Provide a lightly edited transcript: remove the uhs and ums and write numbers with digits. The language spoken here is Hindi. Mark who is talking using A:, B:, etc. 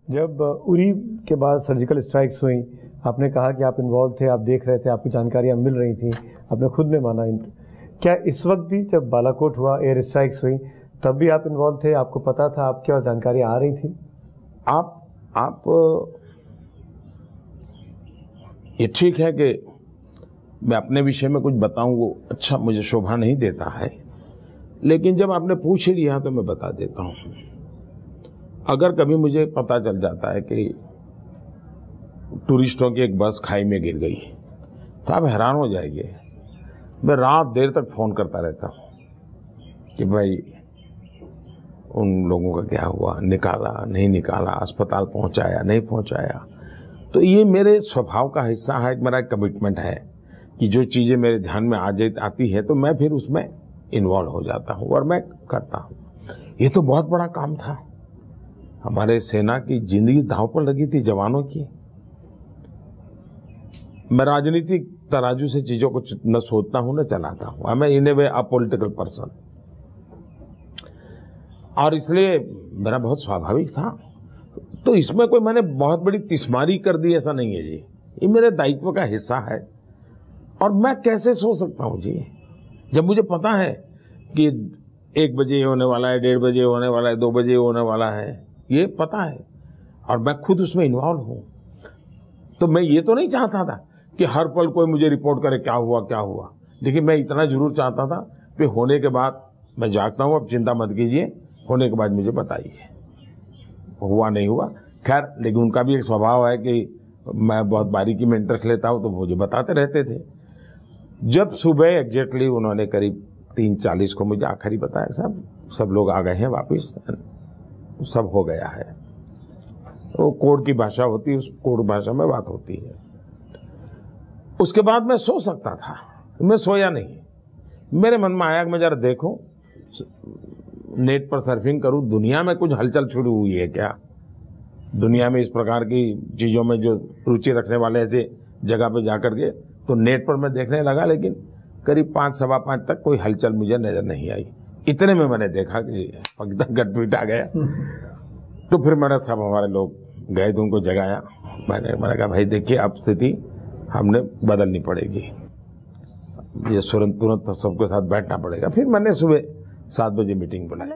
A: जब उरी के बाद सर्जिकल स्ट्राइक्स हुई, आपने कहा कि आप इन्वॉल्व थे, आप देख रहे थे, आपकी जानकारियां मिल रही थी, आपने खुद ने माना। क्या इस वक्त भी जब बालाकोट हुआ, एयर स्ट्राइक्स हुई, तब भी आप इन्वॉल्व थे? आपको पता था, आपके पास जानकारियां आ रही थी?
B: आप ये ठीक है कि मैं अपने विषय में कुछ बताऊं, वो अच्छा मुझे शोभा नहीं देता है, लेकिन जब आपने पूछ ही लिया तो मैं बता देता हूं। अगर कभी मुझे पता चल जाता है कि टूरिस्टों की एक बस खाई में गिर गई तो आप हैरान हो जाएंगे। मैं रात देर तक फ़ोन करता रहता हूं कि भाई उन लोगों का क्या हुआ, निकाला नहीं निकाला, अस्पताल पहुंचाया नहीं पहुंचाया। तो ये मेरे स्वभाव का हिस्सा है, मेरा कमिटमेंट है कि जो चीज़ें मेरे ध्यान में आती है तो मैं फिर उसमें इन्वॉल्व हो जाता हूँ और मैं करता हूँ। ये तो बहुत बड़ा काम था, हमारे सेना की जिंदगी दांव पर लगी थी, जवानों की। मैं राजनीतिक तराजू से चीज़ों को न सोचता हूँ न चलाता हूँ। I am in A way a political person, और इसलिए मेरा बहुत स्वाभाविक था। तो इसमें कोई मैंने बहुत बड़ी तिस्मारी कर दी ऐसा नहीं है जी, ये मेरे दायित्व का हिस्सा है। और मैं कैसे सो सकता हूँ जी, जब मुझे पता है कि 1 बजे होने वाला है, 1:30 बजे होने वाला है, 2 बजे होने वाला है, ये पता है और मैं खुद उसमें इन्वॉल्व हूँ। तो मैं ये तो नहीं चाहता था कि हर पल कोई मुझे रिपोर्ट करे क्या हुआ क्या हुआ। देखिए, मैं इतना जरूर चाहता था कि होने के बाद मैं जागता हूँ, अब चिंता मत कीजिए, होने के बाद मुझे बताइए। हुआ नहीं हुआ खैर, लेकिन उनका भी एक स्वभाव है कि मैं बहुत बारीकी में इंटरेस्ट लेता हूँ, तो मुझे बताते रहते थे। जब सुबह एग्जैक्टली उन्होंने करीब 3:40 को मुझे आखिरी बताया, साहब सब लोग आ गए हैं वापस, सब हो गया है। वो कोड की भाषा होती है, उस कोड भाषा में बात होती है। उसके बाद मैं सो सकता था, मैं सोया नहीं। मेरे मन में आया कि मैं जरा देखूं, नेट पर सर्फिंग करूं, दुनिया में कुछ हलचल शुरू हुई है क्या, दुनिया में इस प्रकार की चीज़ों में जो रुचि रखने वाले ऐसे जगह पे जाकर के। तो नेट पर मैं देखने लगा, लेकिन करीब 5, सवा 5 तक कोई हलचल मुझे नजर नहीं आई। इतने में मैंने देखा कि एकदम गटपीट आ गया। तो फिर मेरा सब हमारे लोग गए तो उनको जगाया। मैंने कहा भाई देखिए, अब स्थिति हमने बदलनी पड़ेगी, ये तुरंत सबके साथ बैठना पड़ेगा। फिर मैंने सुबह 7 बजे मीटिंग बुलाई।